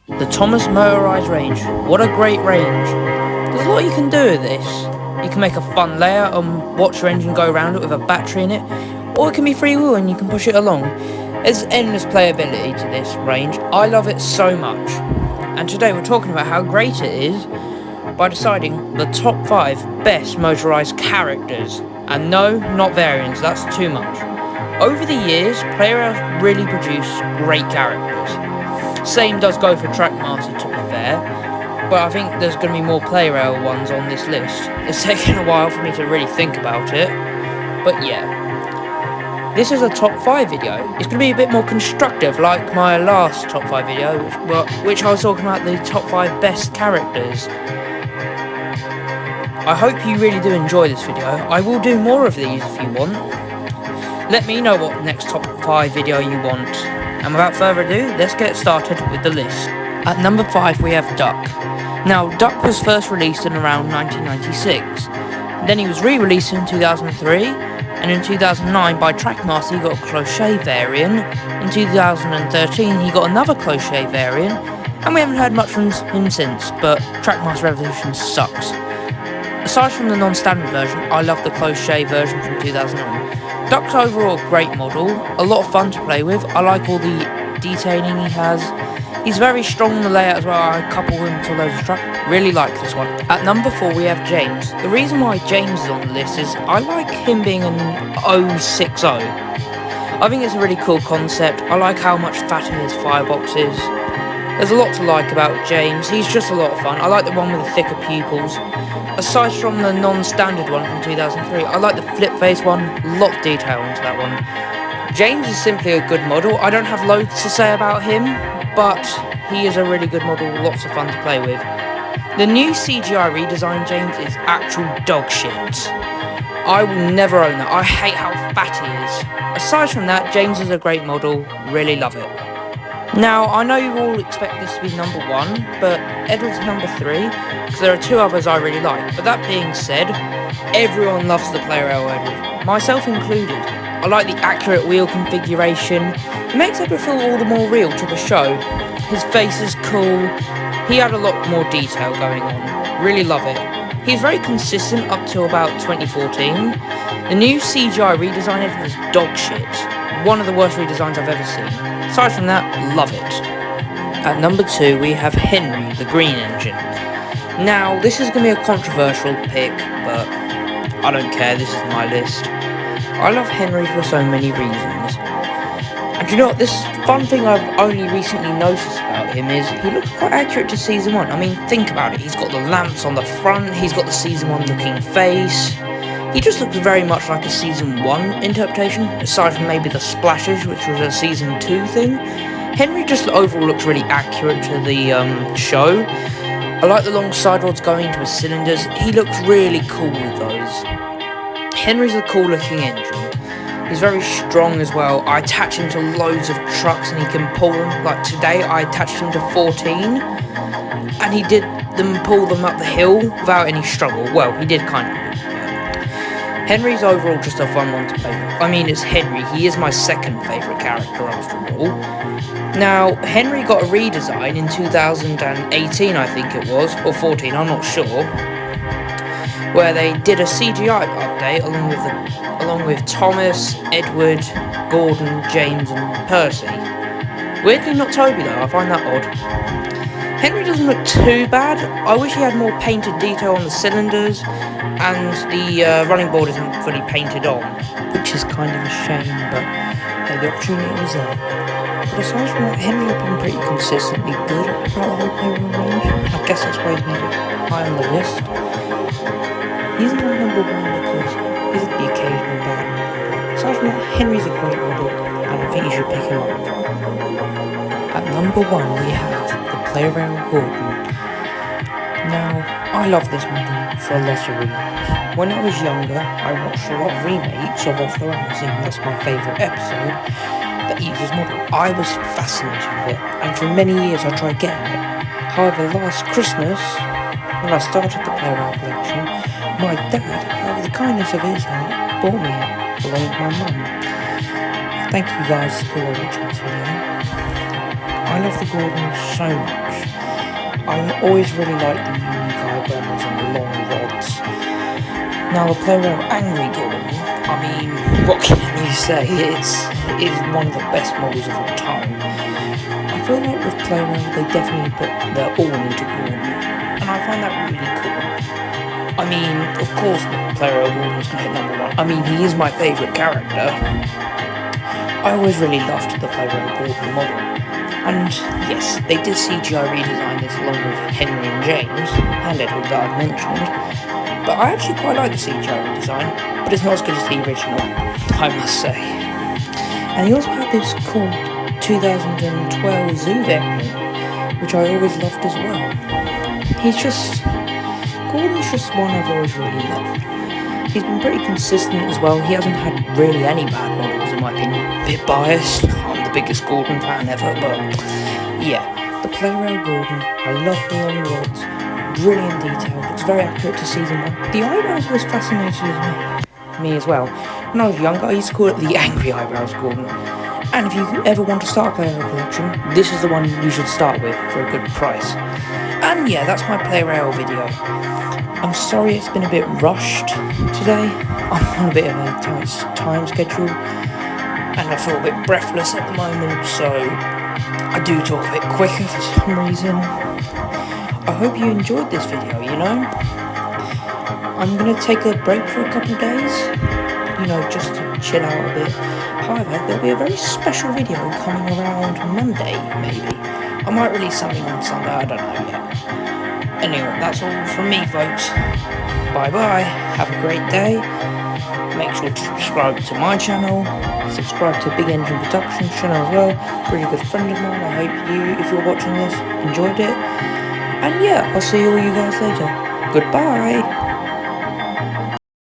The Thomas motorised range. What a great range. There's a lot you can do with this. You can make a fun layout and watch your engine go around it with a battery in it, or it can be freewheel and you can push it along. There's endless playability to this range. I love it so much. And today we're talking about how great it is by deciding the top 5 best motorised characters. And no, not variants, that's too much. Over the years, PlayRail really produced great characters. Same does go for Trackmaster, to be fair, but I think there's going to be more PlayRail ones on this list. It's taken a while for me to really think about it, but yeah. This is a top 5 video. It's going to be a bit more constructive, like my last top 5 video, which I was talking about the top 5 best characters. I hope you really do enjoy this video. I will do more of these if you want. Let me know what next top 5 video you want. And without further ado, let's get started with the list. At number 5 we have Duck. Now, Duck was first released in around 1996. Then he was re-released in 2003, and in 2009 by Trackmaster he got a crochet variant. In 2013 he got another crochet variant, and we haven't heard much from him since, but Trackmaster Revolution sucks. Aside from the non-standard version, I love the crochet version from 2009. Duck's overall a great model, a lot of fun to play with. I like all the detailing he has. He's very strong on the layout as well. I couple him to loads of truck. Really like this one. At number 4 we have James. The reason why James is on the list is I like him being an 060. I think it's a really cool concept. I like how much fatter his firebox is. There's a lot to like about James. He's just a lot of fun. I like the one with the thicker pupils. Aside from the non-standard one from 2003, I like the flip face one. A lot of detail into that one. James is simply a good model. I don't have loads to say about him, but he is a really good model. Lots of fun to play with. The new CGI redesign James is actual dog shit. I will never own that. I hate how fat he is. Aside from that, James is a great model. Really love it. Now, I know you all expect this to be number 1, but Edward's number 3, because there are 2 others I really like. But that being said, everyone loves the PlayRail Edward, myself included. I like the accurate wheel configuration. It makes Edward feel all the more real to the show. His face is cool. He had a lot more detail going on. Really love it. He's very consistent up to about 2014. The new CGI redesign Edward was dog shit. One of the worst redesigns I've ever seen. Aside from that, love it. At number 2 we have Henry, the green engine. Now, this is going to be a controversial pick, but I don't care, this is my list. I love Henry for so many reasons. And you know what, this fun thing I've only recently noticed about him is he looks quite accurate to Season 1. I mean, think about it, he's got the lamps on the front, he's got the Season 1 looking face. He just looks very much like a Season 1 interpretation, aside from maybe the splashes, which was a Season 2 thing. Henry just overall looks really accurate to the show. I like the long side rods going into his cylinders. He looks really cool with those. Henry's a cool looking engine. He's very strong as well. I attach him to loads of trucks and he can pull them. Like today I attached him to 14 and he did pull them up the hill without any struggle. Well, he did kind of. Henry's overall just a fun one to play with. I mean, it's Henry. He is my second favourite character after all. Now, Henry got a redesign in 2018, I think it was, or 14, I'm not sure, where they did a CGI update along with Thomas, Edward, Gordon, James and Percy. Weirdly not Toby though, I find that odd. Henry doesn't look too bad. I wish he had more painted detail on the cylinders, and the running board isn't fully painted on, which is kind of a shame, but hey, the opportunity was there. But aside from that, Henry has been pretty consistently good throughout the whole PlayRail range. I guess that's why he's made it high on the list. He's my number 1 because he's the occasional bad one. Aside from that, Henry's a great model, and I think you should pick him up. At number 1 we have the PlayRail Gordon. Now, I love this model for a lot of reasons. When I was younger, I watched a lot of remakes of Off the Rising. That's my favourite episode. That uses model. I was fascinated with it, and for many years I tried getting it. However, last Christmas, when I started the PlayRail collection, my dad, out of the kindness of his heart, bought me it, along with my mum. Thank you guys for watching this video. I love the Gordon so much. I always really liked the unique eyebrows and the long rods. Now the Play-Rail Angry Gordon, I mean, what can you say? It's one of the best models of all time. I feel like with Play-Rail they definitely put their all into Gordon, and I find that really cool. I mean, of course the Play-Rail Gordon's gonna hit #1. I mean, he is my favourite character. I always really loved the Play-Rail Gordon model. And yes, they did CGI redesign this along with Henry and James, and Edward that I've mentioned. But I actually quite like the CGI redesign, but it's not as good as the original, I must say. And he also had this cool 2012 Zoo variant, which I always loved as well. Gordon's just one I've always really loved. He's been pretty consistent as well. He hasn't had really any bad models in my opinion. A bit biased, I'm the biggest Gordon fan ever, but yeah. The Play-Rail Gordon, I love the long rods, brilliant detail, it's very accurate to season 1. The eyebrows were as fascinating as me as well. When I was younger, I used to call it the Angry Eyebrows Gordon. And if you ever want to start a Play-Rail collection, this is the one you should start with for a good price. And yeah, that's my Play-Rail video. I'm sorry it's been a bit rushed today. I'm on a bit of a tight time schedule, and I feel a bit breathless at the moment, so I do talk a bit quicker for some reason. I hope you enjoyed this video, you know. I'm going to take a break for a couple of days, you know, just to chill out a bit. However, there'll be a very special video coming around Monday, maybe. I might release something on Sunday, I don't know yet. Anyway, that's all from me, folks. Bye-bye, have a great day. Make sure to subscribe to my channel, subscribe to Big Engine Productions channel as well. Really good friend of mine. I hope you, if you're watching this, enjoyed it. And yeah, I'll see all you guys later. Goodbye.